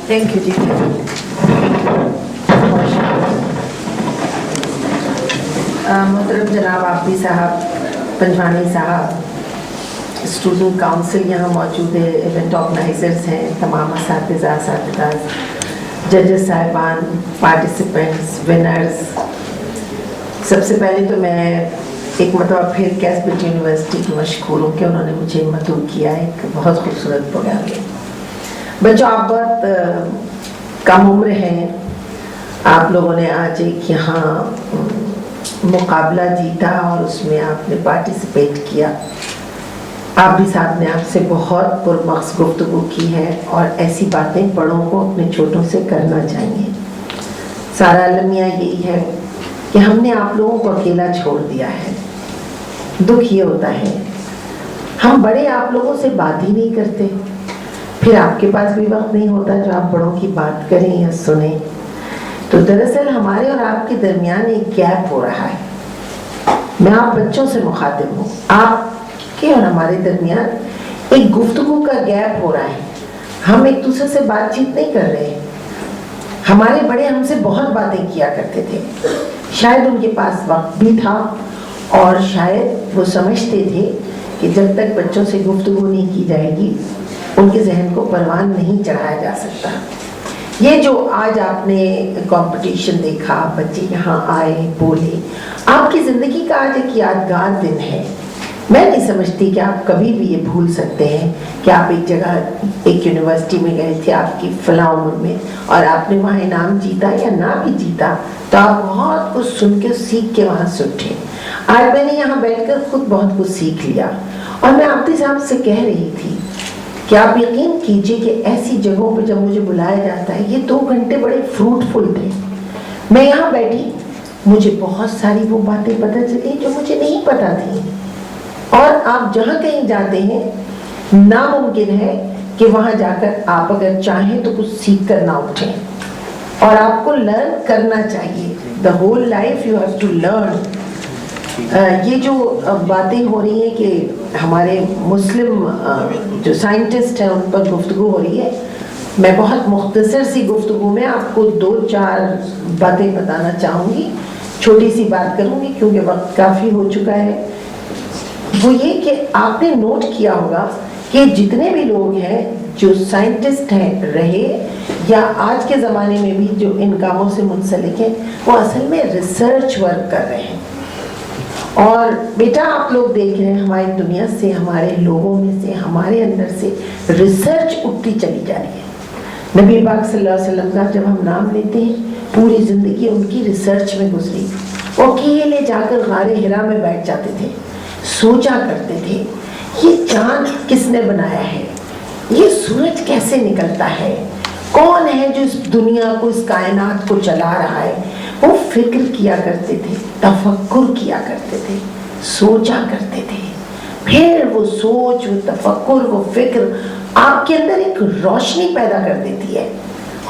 Thank you جی. محترم جناب آفی صاحب، پنجوانی صاحب، اسٹوڈنٹ کاؤنسل یہاں موجود ہے، ایونٹ آرگنائزرز ہیں، تمام اساتذہ، ججز صاحبان، پارٹیسپینٹس، ونرز. سب سے پہلے تو میں ایک مرتبہ پھر کیسبٹ یونیورسٹی کی مشکور ہوں کہ انہوں نے مجھے مدعو کیا ہے. ایک بہت خوبصورت پروگرام ہے. بچوں، آپ بہت کم عمر ہیں. آپ لوگوں نے آج ایک یہاں مقابلہ جیتا اور اس میں آپ نے پارٹیسپیٹ کیا. آپ بھی صاحب نے آپ سے بہت پرمغز گفتگو کی ہے اور ایسی باتیں بڑوں کو اپنے چھوٹوں سے کرنا چاہیے. سارا المیہ یہی ہے کہ ہم نے آپ لوگوں کو اکیلا چھوڑ دیا ہے. دکھ یہ ہوتا ہے ہم بڑے آپ لوگوں سے بات ہی نہیں کرتے، پھر آپ کے پاس بھی وقت نہیں ہوتا جو آپ بڑوں کی بات کریں یا سنیں. تو دراصل ہمارے اور آپ کے درمیان ایک گیپ ہو رہا ہے. میں آپ بچوں سے مخاطب ہوں. آپ کے اور ہمارے درمیان ایک گفتگو کا گیپ ہو رہا ہے. ہم ایک دوسرے سے بات چیت نہیں کر رہے. ہمارے بڑے ہم سے بہت باتیں کیا کرتے تھے. شاید ان کے پاس وقت بھی تھا اور شاید وہ سمجھتے تھے کہ جب تک بچوں سے گفتگو نہیں کی جائے گی ان کے ذہن کو پروان نہیں چڑھایا جا سکتا. یہ جو آج آپ نے کمپٹیشن دیکھا، بچے یہاں آئے، بولے، آپ کی زندگی کا آج ایک یادگار دن ہے. میں نہیں سمجھتی کہ آپ کبھی بھی یہ بھول سکتے ہیں کہ آپ ایک جگہ ایک یونیورسٹی میں گئے تھے آپ کی فلاں عمر میں اور آپ نے وہاں انعام جیتا یا نہ بھی جیتا تو آپ بہت کچھ سن کے سیکھ کے وہاں سے اٹھے. آج میں نے یہاں بیٹھ کر خود بہت کچھ سیکھ لیا اور میں آفتی صاحب سے کہہ رہی تھی کہ آپ یقین کیجئے کہ ایسی جگہوں پہ جب مجھے بلایا جاتا ہے، یہ 2 گھنٹے بڑے فروٹفل تھے. میں یہاں بیٹھی، مجھے بہت ساری وہ باتیں پتہ چلی جو مجھے نہیں پتہ تھی. اور آپ جہاں کہیں جاتے ہیں ناممکن ہے کہ وہاں جا کر آپ اگر چاہیں تو کچھ سیکھ کر نہ اٹھیں. اور آپ کو لرن کرنا چاہیے. The whole life you have to learn. یہ جو باتیں ہو رہی ہیں کہ ہمارے مسلم جو سائنٹسٹ ہیں ان پر گفتگو ہو رہی ہے، میں بہت مختصر سی گفتگو میں آپ کو 2-4 باتیں بتانا چاہوں گی. چھوٹی سی بات کروں گی کیونکہ وقت کافی ہو چکا ہے. وہ یہ کہ آپ نے نوٹ کیا ہوگا کہ جتنے بھی لوگ ہیں جو سائنٹسٹ ہیں رہے یا آج کے زمانے میں بھی جو ان کاموں سے منسلک ہیں، وہ اصل میں ریسرچ ورک کر رہے ہیں. اور بیٹا آپ لوگ دیکھ رہے ہیں ہماری دنیا سے، ہمارے لوگوں میں سے، ہمارے اندر سے ریسرچ اٹھتی چلی جا رہی ہے. نبی پاک صلی اللہ علیہ وسلم کا جب ہم نام لیتے ہیں، پوری زندگی ان کی ریسرچ میں گزری. وہ اکیلے جا کر غار حرا میں بیٹھ جاتے تھے، سوچا کرتے تھے یہ چاند کس نے بنایا ہے، یہ سورج کیسے نکلتا ہے، کون ہے جو اس دنیا کو، اس کائنات کو چلا رہا ہے. وہ فکر کیا کرتے تھے، تفکر کیا کرتے تھے، سوچا کرتے تھے. پھر وہ سوچ، وہ تفکر، وہ فکر آپ کے اندر ایک روشنی پیدا کر دیتی ہے.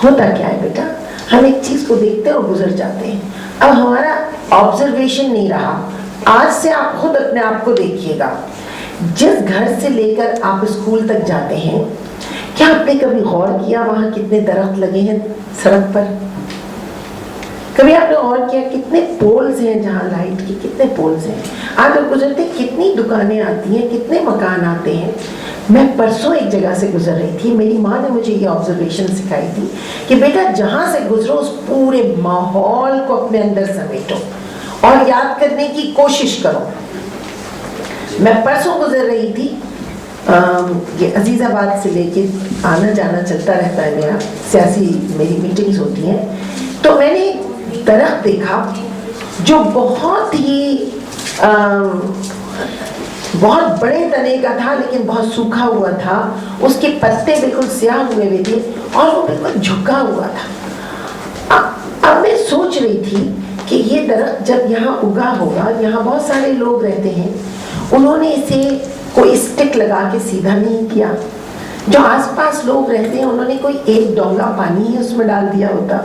ہوتا کیا ہے بیٹا، ہم ایک چیز کو دیکھتے ہیں اور گزر جاتے ہیں. اب ہمارا آبزرویشن نہیں رہا. آج سے آپ خود اپنے آپ کو دیکھیے گا. جس گھر سے لے کر آپ اسکول تک جاتے ہیں، کیا آپ نے کبھی غور کیا وہاں کتنے درخت لگے ہیں سڑک پر؟ کبھی آپ نے غور کیا کتنے پولز ہیں جہاں لائٹ کی، کتنے پولز ہیں؟ آپ لوگ گزرتے کتنی دکانیں آتی ہیں، کتنے مکان آتے ہیں. میں پرسوں ایک جگہ سے گزر رہی تھی، میری ماں نے مجھے یہ آبزرویشن سکھائی تھی کہ بیٹا جہاں سے گزرو اس پورے ماحول کو اپنے اندر سمیٹو اور یاد کرنے کی کوشش کرو. میں پرسوں گزر رہی تھی، یہ عزیز آباد سے لے کے آنا جانا چلتا رہتا ہے میرا، سیاسی میری میٹنگز ہوتی ہیں. تو میں نے درخت دیکھا جو بہت ہی بہت بڑے تنے کا تھا لیکن بہت سوکھا ہوا تھا. اس کے پتے بالکل سیاہ ہوئے ہوئے تھے اور وہ بالکل جھکا ہوا تھا. اب میں سوچ رہی تھی کہ یہ درخت جب یہاں اگا ہوگا، یہاں بہت سارے لوگ رہتے ہیں، انہوں نے اسے کوئی اسٹک لگا کے سیدھا نہیں کیا. جو آس پاس لوگ رہتے ہیں انہوں نے کوئی ایک ڈونگا پانی ہی اس میں ڈال دیا ہوتا.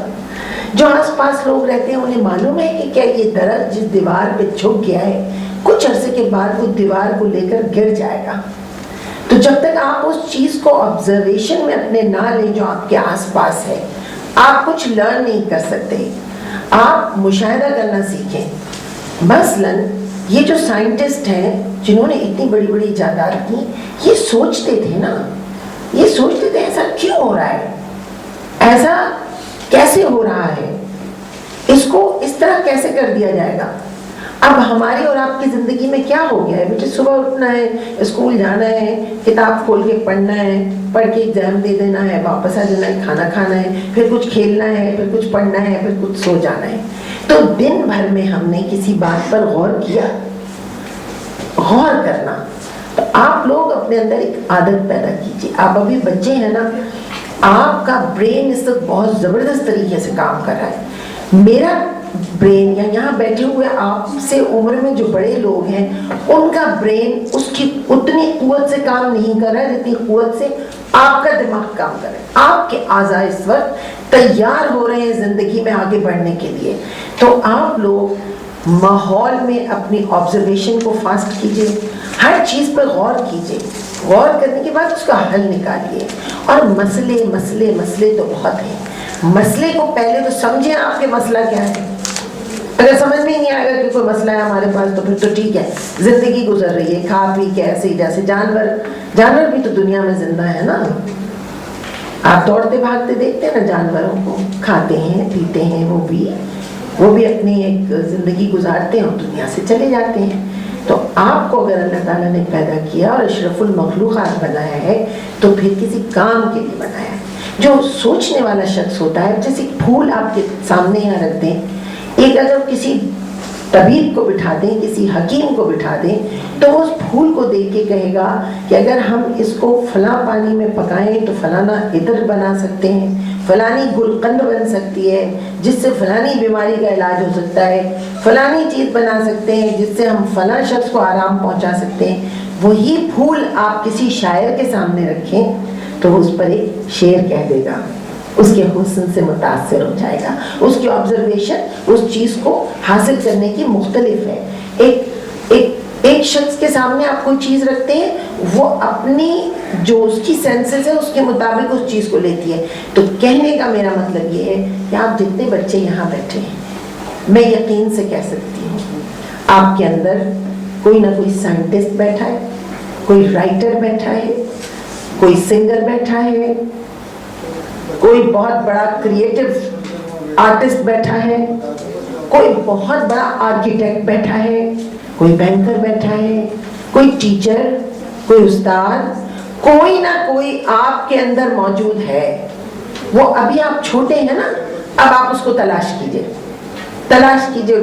جو آس پاس لوگ رہتے ہیں انہیں معلوم ہے کہ کیا یہ درخت جس دیوار پہ جھک گیا ہے کچھ عرصے کے بعد وہ دیوار کو لے کر گر جائے گا. تو جب تک آپ اس چیز کو آبزرویشن میں اپنے نہ لیں جو آپ کے آس پاس ہے، آپ کچھ لرن نہیں کر سکتے. آپ مشاہدہ کرنا سیکھیں. مثلاً یہ جو سائنٹسٹ ہیں جنہوں نے اتنی بڑی بڑی ایجادات کی، یہ سوچتے تھے نا، یہ سوچتے تھے ایسا کیوں ہو رہا ہے، ایسا کیسے ہو رہا ہے، اس کو اس طرح کیسے کر دیا جائے گا. اب ہماری اور آپ کی زندگی میں کیا ہو گیا ہے؟ بیٹے صبح اٹھنا ہے، اسکول جانا ہے، کتاب کھول کے پڑھنا ہے، پڑھ کے ایگزام دے دینا ہے، واپس آ جانا ہے، کھانا کھانا ہے، پھر کچھ کھیلنا ہے، پھر کچھ پڑھنا ہے، پھر کچھ سو جانا ہے. تو دن بھر میں ہم نے کسی بات پر غور کیا؟ غور کرنا. تو آپ لوگ اپنے اندر ایک عادت پیدا کیجیے. آپ ابھی بچے ہیں نا، آپ کا برین اس وقت بہت زبردست طریقے سے کام کر رہا ہے. میرا برین یا یہاں بیٹھے ہوئے آپ سے عمر میں جو بڑے لوگ ہیں، ان کا برین اس کی اتنی قوت سے کام نہیں کر رہا ہے جتنی قوت سے آپ کا دماغ کام کر رہا ہے. آپ کے اعضاء اس وقت تیار ہو رہے ہیں زندگی میں آگے بڑھنے کے لیے. تو آپ لوگ ماحول میں اپنی آبزرویشن کو فاسٹ کیجیے، ہر چیز پر غور کیجیے. غور کرنے کے بعد اس کا حل نکالیے. اور مسئلے مسئلے مسئلے تو بہت ہیں. مسئلے کو پہلے تو سمجھیں آپ کے مسئلہ کیا ہے. اگر سمجھ میں ہی نہیں آئے گا کہ کوئی مسئلہ ہے ہمارے پاس تو پھر تو ٹھیک ہے، زندگی گزر رہی ہے کھا پی کے ایسے ہی جیسے جانور بھی تو دنیا میں زندہ ہے نا. آپ دوڑتے بھاگتے دیکھتے ہیں نا جانوروں کو، کھاتے ہیں پیتے ہیں، وہ بھی اپنی ایک زندگی گزارتے ہیں اور دنیا سے چلے جاتے ہیں. تو آپ کو اگر اللہ تعالیٰ نے پیدا کیا اور اشرف المخلوقات بنایا ہے تو پھر کسی کام کے لیے بنایا ہے. جو سوچنے والا شخص ہوتا ہے، جیسے پھول آپ کے سامنے یہاں رکھ دیں، ایک اگر کسی طبیب کو بٹھا دیں، کسی حکیم کو بٹھا دیں، تو وہ اس پھول کو دیکھ کے کہے گا کہ اگر ہم اس کو فلاں پانی میں پکائیں تو فلانا عطر بنا سکتے ہیں، فلانی گلقند بن سکتی ہے جس سے فلانی بیماری کا علاج ہو سکتا ہے، فلانی چیز بنا سکتے ہیں جس سے ہم فلاں شخص کو آرام پہنچا سکتے ہیں. وہی پھول آپ کسی شاعر کے سامنے رکھیں تو وہ اس پر ایک شعر کہہ دے گا، اس کے حسن سے متاثر ہو جائے گا. اس کی آبزرویشن اس چیز کو حاصل کرنے کی مختلف ہے. ایک شخص کے سامنے آپ کوئی چیز رکھتے ہیں، وہ اپنی جو اس کی سینسز ہے اس کے مطابق اس چیز کو لیتی ہے. تو کہنے کا میرا مطلب یہ ہے کہ آپ جتنے بچے یہاں بیٹھے ہیں، میں یقین سے کہہ سکتی ہوں آپ کے اندر کوئی نہ کوئی سائنٹسٹ بیٹھا ہے، کوئی رائٹر بیٹھا ہے، کوئی سنگر بیٹھا ہے، کوئی بہت بڑا کریٹو آرٹسٹ بیٹھا ہے، کوئی بہت بڑا آرکیٹیکٹ بیٹھا ہے، کوئی بینکر بیٹھا ہے، کوئی ٹیچر، کوئی استاد، کوئی نہ کوئی آپ کے اندر موجود ہے. وہ ابھی آپ چھوٹے ہیں نا، اب آپ اس کو تلاش کیجئے،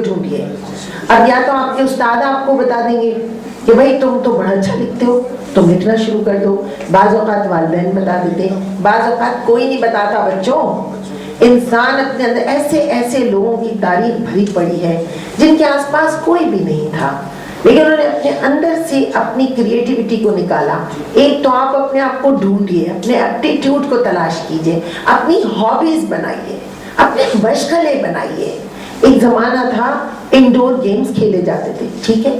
ڈھونڈیے. اب یا تو آپ کے استاد آپ کو بتا دیں گے کہ بھائی تم تو بڑا اچھا لکھتے ہو، تم لکھنا شروع کر دو. بعض اوقات والدین بتا دیتے ہیں، بعض اوقات کوئی نہیں بتاتا. بچوں، انسان اپنے اندر ایسے لوگوں کی تاریخ بھری پڑی ہے جن کے آس پاس کوئی بھی نہیں تھا، لیکن انہوں نے اپنے اندر سے اپنی کریٹیوٹی کو نکالا. ایک تو آپ اپنے آپ کو ڈھونڈیے، اپنے ایپٹیٹیوڈ کو تلاش کیجئے، اپنی ہابیز بنائیے، اپنے مشغلے بنائیے. ایک زمانہ تھا انڈور گیمز کھیلے جاتے تھے، ٹھیک ہے.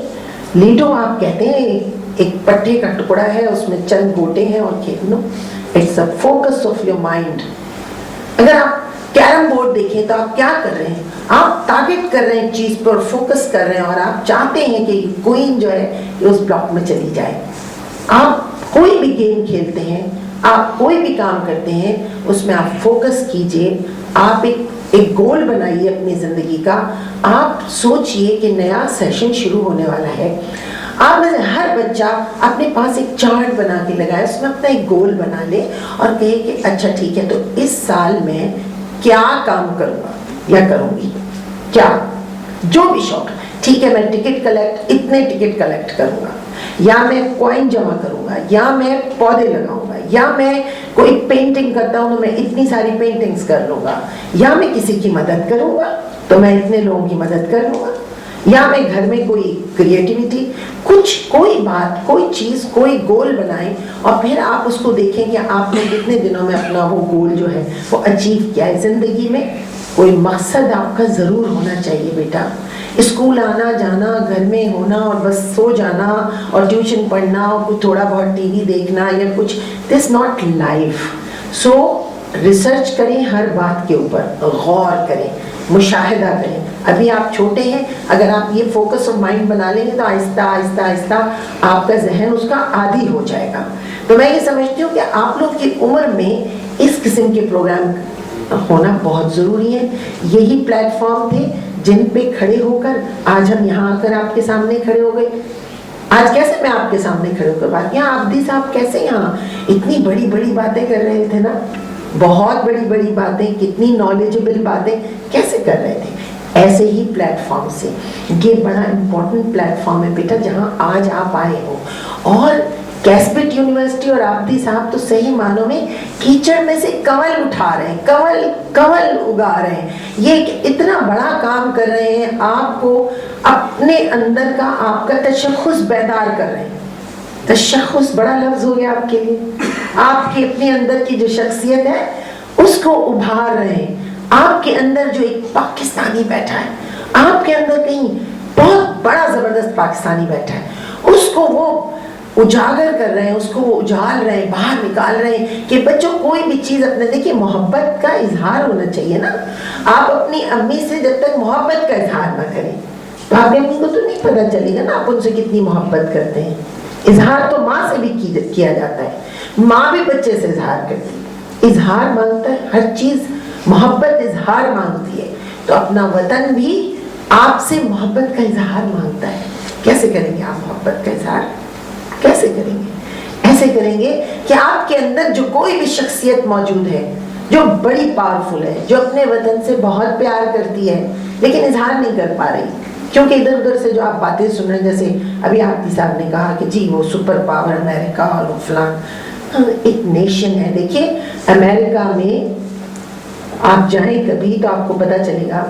لیڈو آپ کہتے ہیں ایک پٹھے کا ٹکڑا ہے، اس میں چند گوٹے ہیں اور کھیل لو. It's a focus of your mind. اگر آپ کیرم بورڈ دیکھیں تو آپ کیا کر رہے ہیں؟ آپ ٹارگٹ کر رہے ہیں چیز پر، فوکس کر رہے ہیں اور آپ چاہتے ہیں کہ کوئن جو ہے اس بلاک میں چلی جائے. آپ کوئی بھی گیم کھیلتے ہیں، آپ کوئی بھی کام کرتے ہیں، اس میں آپ فوکس کیجئے. آپ ایک گول بنائیے اپنی زندگی کا. آپ سوچئے کہ نیا سیشن شروع ہونے والا ہے. آپ میں سے ہر بچہ اپنے پاس ایک چارٹ بنا کے لگائے، اس میں اپنا ایک گول بنا لے اور کہے کہ اچھا ٹھیک ہے، تو اس سال میں کیا کام کروں گا یا کروں گی، کیا جو بھی شوق. ٹھیک ہے، میں اتنے ٹکٹ کلیکٹ کروں گا، یا میں کوائن جمع کروں گا، یا میں پودے لگاؤں گا، یا میں کوئی پینٹنگ کرتا ہوں تو میں اتنی ساری پینٹنگز کر لوں گا، یا میں کسی کی مدد کروں گا تو میں اتنے لوگوں کی مدد کر لوں گا، یا میں گھر میں کوئی کریٹیوٹی، کوئی بات، کوئی چیز، کوئی گول بنائیں اور پھر آپ اس کو دیکھیں کہ آپ نے کتنے دنوں میں اپنا وہ گول جو ہے وہ اچیو کیا ہے. زندگی میں کوئی مقصد آپ کا ضرور ہونا چاہیے بیٹا. اسکول آنا جانا, گھر میں ہونا اور بس سو جانا اور ٹیوشن پڑھنا اور کچھ تھوڑا بہت ٹی وی دیکھنا یا کچھ, this not life. So research کریں, ہر بات کے اوپر غور کریں, مشاہدہ کریں. ابھی آپ چھوٹے ہیں, اگر آپ یہ فوکس آف مائنڈ بنا لیں گے تو آہستہ آہستہ آہستہ آپ کا ذہن اس کا عادی ہو جائے گا. تو میں یہ سمجھتی ہوں کہ آپ لوگ کی عمر میں اس قسم کے پروگرام ہونا بہت ضروری ہے. یہی پلیٹ فارم تھے جن پہ کھڑے ہو کر آج ہم یہاں آ کر آپ کے سامنے کھڑے ہو گئے. آج کیسے میں آپ کے سامنے کھڑے ہو کر بات, یہاں عابدی صاحب کیسے یہاں اتنی بڑی بڑی باتیں کر رہے تھے نا, بہت بڑی بڑی باتیں, کتنی نالجبل باتیں کیسے کر رہے تھے. ایسے ہی پلیٹ فارم سے, یہ بڑا امپورٹنٹ پلیٹ فارم ہے بیٹا جہاں آج آپ آئے ہو. اور کیسپٹ یونیورسٹی اور عابدی صاحب تو صحیح معنوں میں کیچڑ میں سے کنول اٹھا رہے ہیں, کنول اگا رہے ہیں. یہ اتنا بڑا کام کر رہے ہیں, آپ کو اپنے اندر کا آپ کا تشخص بیدار کر رہے ہیں. تشخص بڑا لفظ ہو گیا آپ کے لیے. آپ کے اپنے اندر کی جو شخصیت ہے اس کو ابھار رہے ہیں. آپ کے اندر جو ایک پاکستانی بیٹھا ہے, آپ کے اندر کہیں بہت بڑا زبردست پاکستانی بیٹھا ہے, اس کو وہ اجاگر کر رہے ہیں, اس کو وہ اجال رہے ہیں, باہر نکال رہے ہیں کہ بچوں کوئی بھی چیز اپنے, دیکھیے محبت کا اظہار ہونا چاہیے نا. آپ اپنی امی سے جب تک محبت کا اظہار نہ کریں تو آپ کی امی کو تو نہیں پتہ چلے گا نا آپ ان سے کتنی محبت کرتے ہیں. اظہار تو ماں سے بھی کیا جاتا ہے, ماں بھی بچے سے اظہار کرتی ہے, اظہار مانگتا ہے ہر چیز, محبت اظہار مانگتی ہے. تو اپنا وطن بھی آپ سے محبت کا اظہار مانگتا ہے. کیسے کریں گے آپ محبت کا اظہار, کیسے کریں گے؟ ایسے کریں گے کہ آپ کے اندر جو کوئی بھی شخصیت موجود ہے جو بڑی پاورفل ہے, جو اپنے وطن سے بہت پیار کرتی ہے لیکن اظہار نہیں کر پا رہی کیونکہ ادھر ادھر سے جو آپ باتیں سن رہے ہیں, جیسے ابھی عابدی صاحب نے کہا کہ جی وہ سپر پاور امریکہ اور فلان, ایک نیشن ہے. دیکھیے امریکہ میں آپ جائیں کبھی تو آپ کو پتہ چلے گا,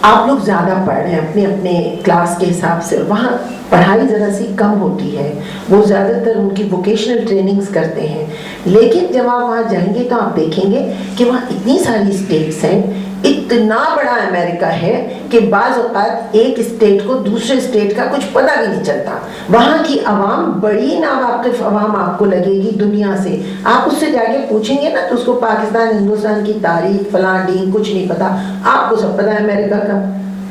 آپ لوگ زیادہ پڑھ رہے ہیں اپنے اپنے کلاس کے حساب سے, وہاں پڑھائی ذرا سی کم ہوتی ہے, وہ زیادہ تر ان کی ووکیشنل ٹریننگز کرتے ہیں. لیکن جب آپ وہاں جائیں گے تو آپ دیکھیں گے کہ وہاں اتنی ساری اسٹیٹس ہیں, اتنا بڑا امریکہ ہے کہ بعض اوقات ایک اسٹیٹ کو دوسرے اسٹیٹ کا کچھ پتہ بھی نہیں چلتا. وہاں کی عوام بڑی ناواقف عوام آپ کو لگے گی دنیا سے. آپ اس سے جا کے پوچھیں گے نا تو اس کو پاکستان ہندوستان کی تاریخ فلاں دین کچھ نہیں پتا, آپ کو سب پتا ہے امریکہ کا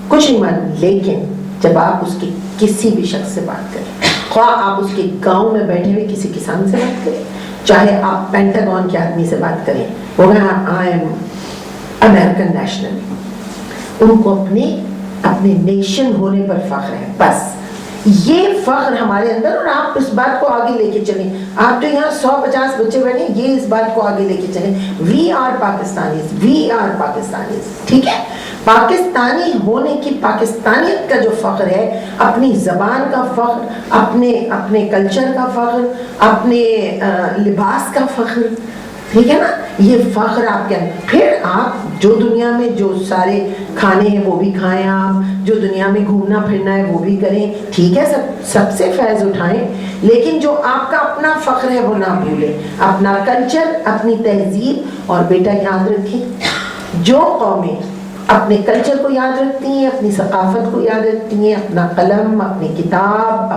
کچھ نہیں معلوم. لیکن جب آپ اس کی کسی بھی شخص سے بات کریں, خواہ آپ اس کے گاؤں میں بیٹھے ہوئے کسی کسان سے بات کریں, چاہے آپ پینٹاگون کے آدمی سے بات کریں, وہ آئی ایم امریکن نیشنل, ان کو اپنے نیشن ہونے پر فخر ہے. بس یہ فخر ہمارے اندر, اور آپ اس بات کو آگے لے کے چلیں. آپ تو یہاں 150 بچے بیٹھے, یہ اس بات کو آگے لے کے چلیں, we are Pakistanis, we are Pakistanis. ٹھیک ہے, پاکستانی ہونے کی, پاکستانیت کا جو فخر ہے, اپنی زبان کا فخر, اپنے کلچر کا فخر, اپنے لباس کا فخر, ٹھیک ہے نا, یہ فخر آپ کے اندر. پھر آپ جو دنیا میں جو سارے کھانے ہیں وہ بھی کھائیں, آپ جو دنیا میں گھومنا پھرنا ہے وہ بھی کریں, ٹھیک ہے, سب سے فیض اٹھائیں. لیکن جو آپ کا اپنا فخر ہے وہ نہ بھولیں, اپنا کلچر, اپنی تہذیب. اور بیٹا یاد رکھیں, جو قومیں اپنے کلچر کو یاد رکھتی ہیں, اپنی ثقافت کو یاد رکھتی ہیں, اپنا قلم, اپنی کتاب,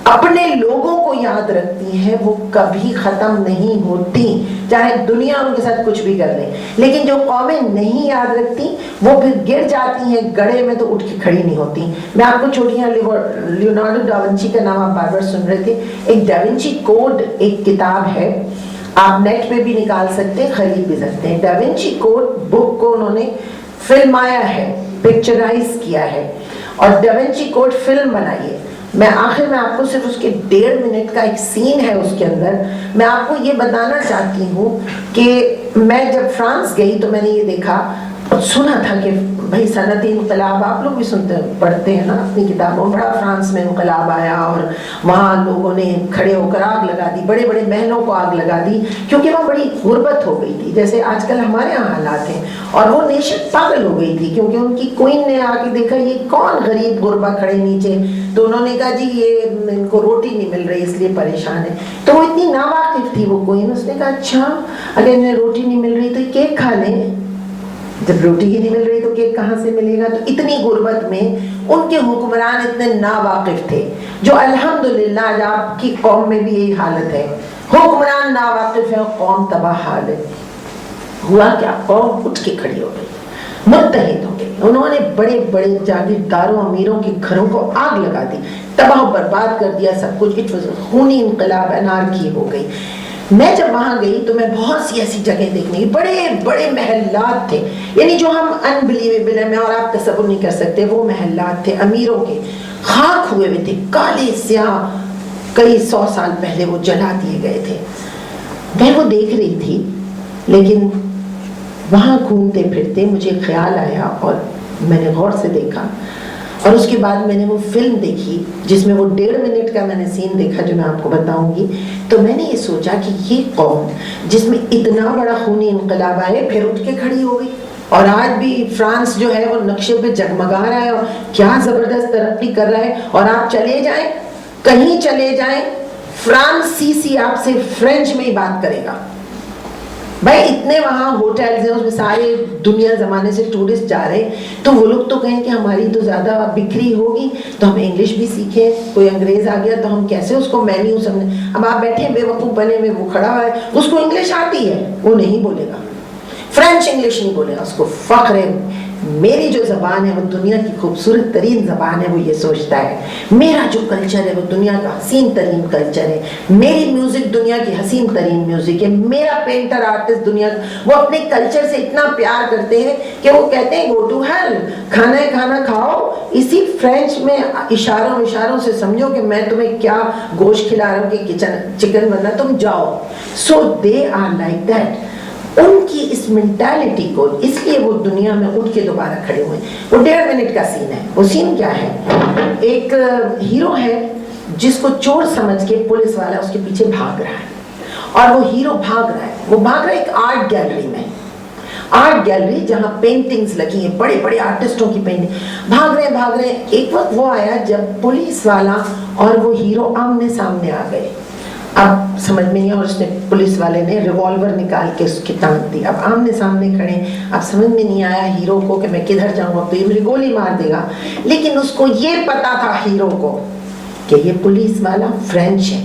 اپنے لوگوں کو یاد رکھتی ہیں, وہ کبھی ختم نہیں ہوتی, چاہے دنیا ان کے ساتھ کچھ بھی کر لے. لیکن جو قومیں نہیں یاد رکھتی وہ پھر گر جاتی ہیں گڑھے میں تو اٹھ کے کھڑی نہیں ہوتی. میں آپ کو چھوٹیاں لیونارڈو ڈاونچی کا نام آپ بار بار سن رہے تھے, ایک ڈاونچی کوڈ ایک کتاب ہے, آپ نیٹ پہ بھی نکال سکتے ہیں, خرید بھی سکتے ہیں. ڈاونچی کوڈ بک کو انہوں نے فلمایا ہے, پکچرائز کیا ہے, اور ڈاونچی کوڈ فلم بنائی ہے. میں آخر میں آپ کو صرف اس کے 1.5 منٹ کا ایک سین ہے اس کے اندر, میں آپ کو یہ بتانا چاہتی ہوں کہ میں جب فرانس گئی تو میں نے یہ دیکھا, سنا تھا کہ بھائی صنعتی انقلاب, آپ لوگ بھی سنتے پڑھتے ہیں نا اپنی کتابوں, بڑا فرانس میں انقلاب آیا اور وہاں لوگوں نے کھڑے ہو کر آگ لگا دی, بڑے بڑے محلوں کو آگ لگا دی, کیونکہ وہاں بڑی غربت ہو گئی تھی, جیسے آج کل ہمارے یہاں حالات ہیں. اور وہ نیشن پاگل ہو گئی تھی کیونکہ ان کی کوئن نے آ کے دیکھا یہ کون غریب غربا کھڑے نیچے, تو انہوں نے کہا جی یہ ان کو روٹی نہیں مل رہی اس لیے پریشان ہے. تو وہ اتنی ناواقف تھی وہ کوئن, اس نے کہا اچھا اگر انہیں روٹی نہیں مل رہی تو کیک کھا لیں. جب روٹی ہی نہیں مل رہی تو کیک کہاں سے ملے گا؟ تو اتنی غربت میں ان کے حکمران اتنے ناواقف تھے، جو الحمدللہ آج آپ کی قوم میں بھی یہی حالت ہے، حکمران ناواقف ہے اور قوم تباہ حال ہے۔ ہوا کیا؟ قوم اٹھ کے کھڑی ہو گئی، متحد ہو گئی، انہوں نے بڑے بڑے جاگیرداروں امیروں کے گھروں کو آگ لگا دی، تباہ و برباد کر دیا سب کچھ، خونی انقلاب، انارکی ہو گئی۔ میں جب وہاں گئی تو میں بہت سی ایسی جگہ دیکھنے کی، بڑے بڑے محلات تھے، یعنی جو ہم انبلیویبل ہیں، میں اور آپ تصور نہیں کر سکتے، وہ محلات تھے امیروں کے، خاک ہوئے ہوئے تھے، کالے سیاہ، کئی 100 سال پہلے وہ جلا دیے گئے تھے۔ میں وہ دیکھ رہی تھی، لیکن وہاں گھومتے پھرتے مجھے خیال آیا اور میں نے غور سے دیکھا، اور اس کے بعد میں نے وہ فلم دیکھی جس میں وہ 1.5 منٹ کا میں نے سین دیکھا جو میں آپ کو بتاؤں گی۔ تو میں نے یہ سوچا کہ یہ قوم جس میں اتنا بڑا خونی انقلاب آئے پھر اٹھ کے کھڑی ہو گئی، اور آج بھی فرانس جو ہے وہ نقشے پہ جگمگا رہا ہے اور کیا زبردست ترقی کر رہا ہے، اور آپ چلے جائیں کہیں چلے جائیں، فرانسیسی آپ سے فرینچ میں ہی بات کرے گا۔ بھائی اتنے وہاں ہوٹلز ہیں، اس میں سارے دنیا زمانے سے ٹورسٹ جا رہے ہیں، تو وہ لوگ تو کہیں کہ ہماری تو زیادہ بکری ہوگی تو ہم انگلش بھی سیکھیں، کوئی انگریز آ گیا تو ہم کیسے اس کو مینیو سمجھیں۔ اب آپ بیٹھے بے وقوف بنے میں، وہ کھڑا ہوا ہے، اس کو انگلش آتی ہے، وہ نہیں بولے گا، فرینچ انگلش نہیں بولے گا، اس کو فخر ہے میری جو زبان ہے وہ دنیا کی خوبصورت ترین زبان ہے، وہ یہ سوچتا ہے میرا جو کلچر ہے وہ دنیا کا حسین ترین کلچر ہے، میری میوزک دنیا کی حسین ترین میوزک ہے، میرا پینٹر آرٹسٹ دنیا، وہ اپنے کلچر سے اتنا پیار کرتے ہیں کہ وہ کہتے ہیں گو ٹو ہیل، کھانا کھاؤ، اسی فرینچ میں اشاروں سے سمجھو کہ میں تمہیں کیا گوشت کھلا رہا ہوں کہ چکن بننا، تم جاؤ۔ سو دے آر لائک دیٹ، ان کی اس مینٹالٹی کو، اس لیے وہ دنیا میں اٹھ کے دوبارہ کھڑے ہوئے۔ وہ 1.5 منٹ کا سین ہے، وہ سین کیا ہے؟ ایک ہیرو ہے جس کو چور سمجھ کے پولیس والا اس کے پیچھے بھاگ رہا ہے، اور وہ ہیرو بھاگ رہا ہے ایک آرٹ گیلری میں، آرٹ گیلری جہاں پینٹنگز لگی ہیں، بڑے بڑے آرٹسٹوں کی پینٹنگ، بھاگ رہے ہیں۔ ایک وقت وہ آیا جب پولیس والا اور وہ ہیرو آمنے سامنے آ گئے، اب سمجھ میں نہیں، اور اس نے پولیس والے نے ریوالور نکال کے اس کی ٹانگ دی، اب آمنے سامنے کھڑے، اب سمجھ میں نہیں آیا ہیرو کو کہ میں کدھر جاؤں، اب تو یہ میری گولی مار دے گا، لیکن اس کو یہ پتا تھا ہیرو کو کہ یہ پولیس والا فرینچ ہے،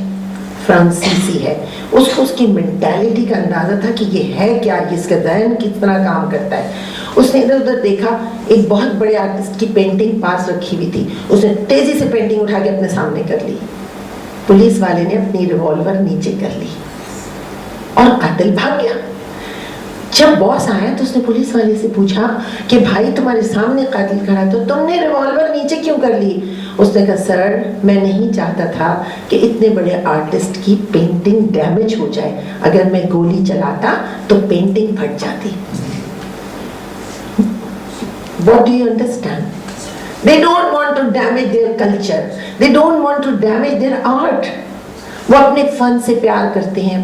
فرانسیسی ہے، اس کو اس کی مینٹالٹی کا اندازہ تھا کہ یہ ہے کیا، اس کا ذہن کس طرح کام کرتا ہے۔ اس نے ادھر ادھر دیکھا، ایک بہت بڑے آرٹسٹ کی پینٹنگ پاس رکھی ہوئی تھی، اس نے تیزی سے پینٹنگ اٹھا کے اپنے سامنے کر لی، پولیس والے نے اپنی ریوالور نیچے کر لی اور قاتل بھاگ گیا۔ جب باس آیا تو اس نے پولیس والے سے پوچھا کہ بھائی تمہارے سامنے قاتل کھڑا تو تم نے ریوالور نیچے کیوں کر لی؟ اس نے کہا سر میں نہیں چاہتا تھا کہ اتنے بڑے آرٹسٹ کی پینٹنگ ڈیمیج ہو جائے، اگر میں گولی چلاتا تو پینٹنگ پھٹ جاتی۔ What do you understand? They don't want to damage their culture. They don't want to damage their art. وہ اپنے فن سے پیار کرتے ہیں،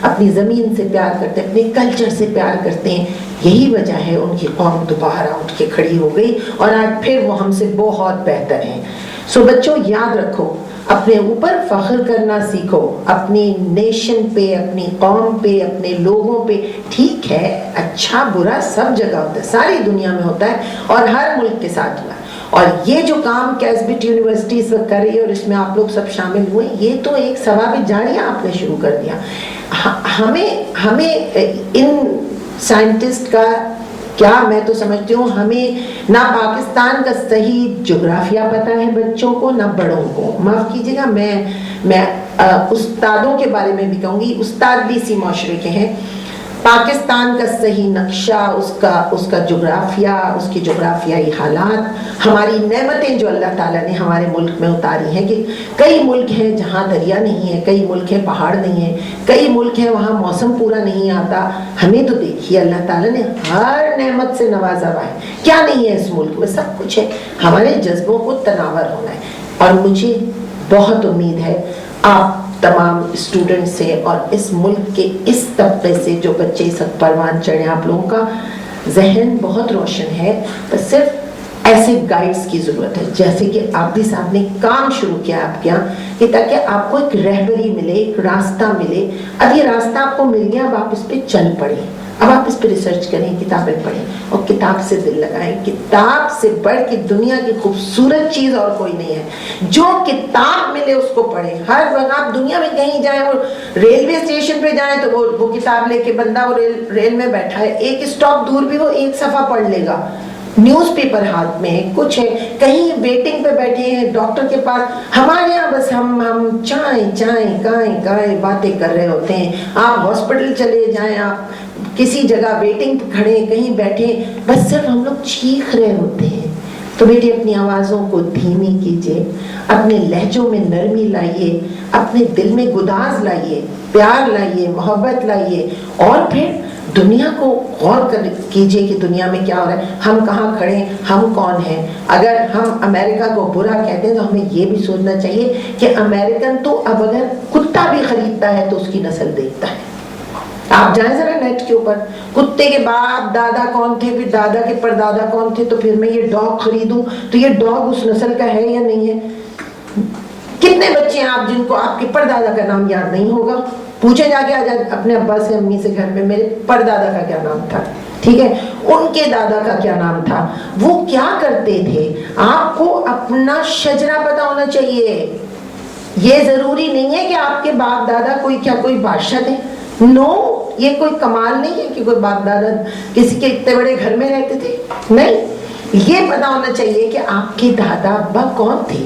اپنی زمین سے پیار کرتے ہیں، اپنے کلچر سے پیار کرتے ہیں۔ یہی وجہ ہے ان کی قوم دوبارہ اٹھ کے کھڑی ہو گئی، اور آج پھر وہ ہم سے بہت بہتر ہیں۔ سو بچوں یاد رکھو، اپنے اوپر فخر کرنا سیکھو، اپنی نیشن پہ، اپنی قوم پہ، اپنے لوگوں پہ۔ ٹھیک ہے اچھا برا سب جگہ ہوتا ہے، ساری دنیا میں ہوتا ہے، اور ہر ملک کے ساتھ ہوا۔ اور یہ جو کام کیسبٹ یونیورسٹی اس وقت کر رہی ہے اور اس میں آپ لوگ سب شامل ہوئے، یہ تو ایک ثواب جاریہ آپ نے شروع کر دیا۔ ہمیں ان سائنٹسٹ کا کیا، میں تو سمجھتی ہوں ہمیں نہ پاکستان کا صحیح جغرافیہ پتہ ہے بچوں کو، نہ بڑوں کو۔ معاف کیجیے گا، میں استادوں کے بارے میں بھی کہوں گی، استاد بھی اسی معاشرے کے ہیں۔ پاکستان کا صحیح نقشہ، اس کا جغرافیہ، اس کی جغرافیائی حالات، ہماری نعمتیں جو اللہ تعالیٰ نے ہمارے ملک میں اتاری ہیں، کہ کئی ملک ہیں جہاں دریا نہیں ہے، کئی ملک ہیں پہاڑ نہیں ہے، کئی ملک ہیں وہاں موسم پورا نہیں آتا۔ ہمیں تو دیکھیے اللہ تعالیٰ نے ہر نعمت سے نوازا ہوا ہے، کیا نہیں ہے اس ملک میں؟ سب کچھ ہے۔ ہمارے جذبوں کو تناور ہونا ہے، اور مجھے بہت امید ہے آپ تمام اسٹوڈنٹ سے اور اس ملک کے اس طبقے سے جو بچے اس وقت پروان چڑھے، آپ لوگوں کا ذہن بہت روشن ہے، بس صرف ایسے گائیڈز کی ضرورت ہے جیسے کہ عابدی صاحب نے کام شروع کیا آپ کے یہاں، کہ تاکہ آپ کو ایک رہبری ملے، ایک راستہ ملے۔ اب یہ راستہ آپ کو مل گیا، اب آپ اس پہ چل پڑے، اب آپ اس پہ ریسرچ کریں, کتابیں پڑھیں اور کتاب سے دل لگائیں. کتاب سے بڑھ کے دنیا کی خوبصورت چیز اور کوئی نہیں ہے. جو کتاب ملے اس کو پڑھیں. ہر وقت آپ دنیا میں کہیں جائیں, وہ ریلوے اسٹیشن پہ جائیں تو وہ کتاب لے کے بندہ وہ ریل میں بیٹھا ہے, ایک اسٹاپ دور بھی وہ ایک صفحہ پڑھ لے گا. نیوز پیپر ہاتھ میں ہے, کچھ ہے, کہیں ویٹنگ پہ بیٹھے ہیں ڈاکٹر کے پاس. ہمارے یہاں بس ہم چائیں باتیں کر رہے ہوتے ہیں. آپ ہاسپٹل چلے جائیں, آپ کسی جگہ ویٹنگ پہ کھڑے ہیں, کہیں بیٹھے, بس صرف ہم لوگ چیخ رہے ہوتے ہیں. تو بیٹے اپنی آوازوں کو دھیمی کیجئے, اپنے لہجوں میں نرمی لائیے, اپنے دل میں گداز لائیے, پیار لائیے, محبت لائیے, اور پھر دنیا کو غور کیجئے کہ دنیا میں کیا ہو رہا ہے, ہم کہاں کھڑے ہیں, ہم کون ہیں. اگر ہم امریکہ کو برا کہتے ہیں تو ہمیں یہ بھی سوچنا چاہیے کہ امریکن تو اب اگر کتا بھی خریدتا ہے تو اس کی نسل دیکھتا ہے. آپ جائیں ذرا نیٹ کے اوپر, کتے کے باپ دادا کون تھے, پھر دادا کے پردادا کون تھے, تو پھر میں یہ ڈاگ خریدوں تو یہ ڈاگ اس نسل کا ہے یا نہیں ہے. کتنے بچے ہیں آپ جن کو آپ کے پردادا کا نام یاد نہیں ہوگا. پوچھے جا کے اپنے ابا سے امی سے گھر میں, میرے پردادا کا کیا نام تھا, ٹھیک ہے, ان کے دادا کا کیا نام تھا, وہ کیا کرتے تھے. آپ کو اپنا شجرہ پتا ہونا چاہیے. یہ ضروری نہیں ہے کہ آپ کے باپ دادا کوئی بادشاہ تھے. نو, یہ کوئی کمال نہیں ہے کہ کوئی باپ دادا کسی کے اتنے بڑے گھر میں رہتے تھے. نہیں, یہ پتا ہونا چاہیے کہ آپ کے دادا ابا کون تھے,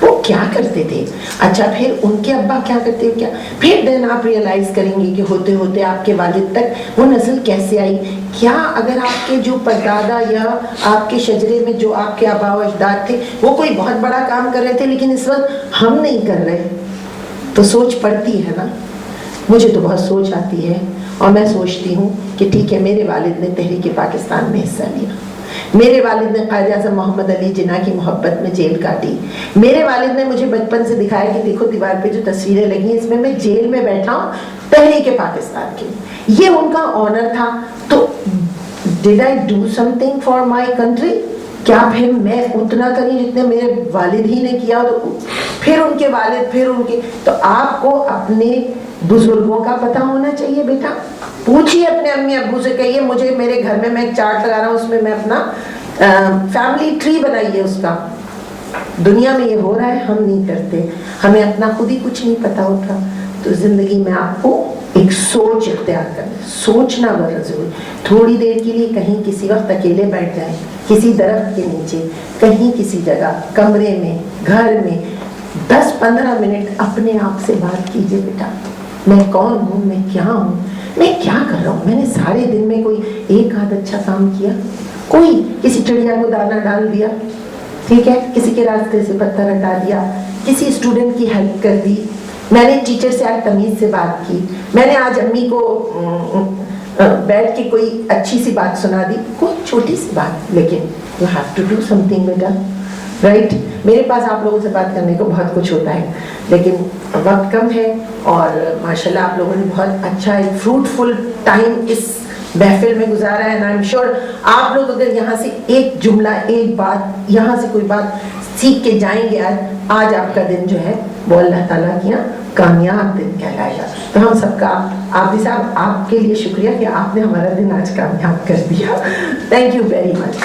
وہ کیا کرتے تھے. اچھا, پھر ان کے ابا کیا کرتے کیا, پھر دین آپ ریئلائز کریں گے کہ ہوتے ہوتے آپ کے والد تک وہ نسل کیسے آئی. کیا اگر آپ کے جو پردادا یا آپ کے شجرے میں جو آپ کے آبا و اجداد تھے وہ کوئی بہت بڑا کام کر رہے تھے لیکن اس وقت ہم نہیں کر رہے, تو سوچ پڑتی ہے نا. مجھے تو بہت سوچ آتی ہے, اور میں سوچتی ہوں کہ ٹھیک ہے, میرے والد نے تحریک پاکستان میں حصہ لیا, میرے والد نے قائد اعظم محمد علی جناح کی محبت میں جیل کاٹی, میرے والد نے مجھے بچپن سے دکھایا کہ دیکھو دیوار پہ جو تصویریں لگی ہیں اس میں جیل میں بیٹھا ہوں تحریک پاکستان کی. یہ ان کا آنر تھا. تو did I do something for my country? کیا پھر میں اتنا کری جتنے میرے والد ہی نے کیا, تو پھر ان کے والد, پھر ان کے. تو آپ کو اپنے بزرگوں کا پتہ ہونا چاہیے بیٹا. پوچھیے اپنے امی ابو سے, کہیے مجھے میرے گھر میں ایک چارٹ لگا رہا ہوں, اس میں اپنا فیملی ٹری بنائیے اس کا. دنیا میں یہ ہو رہا ہے, ہم نہیں کرتے, ہمیں اپنا خود ہی کچھ نہیں پتا ہوتا. تو زندگی میں آپ کو ایک سوچ اختیار کرنا, سوچنا بہت ضروری. تھوڑی دیر کے لیے کہیں کسی وقت اکیلے بیٹھ جائیں, کسی درخت کے نیچے, کہیں کسی جگہ, کمرے میں, گھر میں 10-15 منٹ اپنے آپ سے بات کیجئے. بیٹا میں کون ہوں, میں کیا ہوں, میں کیا کر رہا ہوں, میں نے سارے دن میں کوئی ایک آدھ اچھا کام کیا, کوئی کسی چڑیا کو دانا ڈال دیا, ٹھیک ہے, کسی کے راستے سے پتھر ہٹا دیا, کسی اسٹوڈنٹ کی ہیلپ کر دی, میں نے ٹیچر سے آج تمیز سے بات کی, میں نے آج امی کو بیٹھ کے کوئی اچھی سی بات سنا دی, کوئی چھوٹی سی بات, لیکن you have to do something بیٹا, رائٹ. میرے پاس آپ لوگوں سے بات کرنے کو بہت کچھ ہوتا ہے لیکن وقت کم ہے, اور ماشاءاللہ آپ لوگوں نے بہت اچھا ایک فروٹفل ٹائم اس محفل میں گزارا ہے. آئی ایم شیور آپ لوگ اگر یہاں سے ایک جملہ, ایک بات, یہاں سے کوئی بات سیکھ کے جائیں گے, آج آپ کا دن جو ہے وہ اللہ تعالیٰ کی کامیاب دن کہلائے گا. تو ہم سب کا عابد صاحب آپ کے لیے شکریہ کہ آپ نے ہمارا دن آج کامیاب کر دیا. Thank you very much.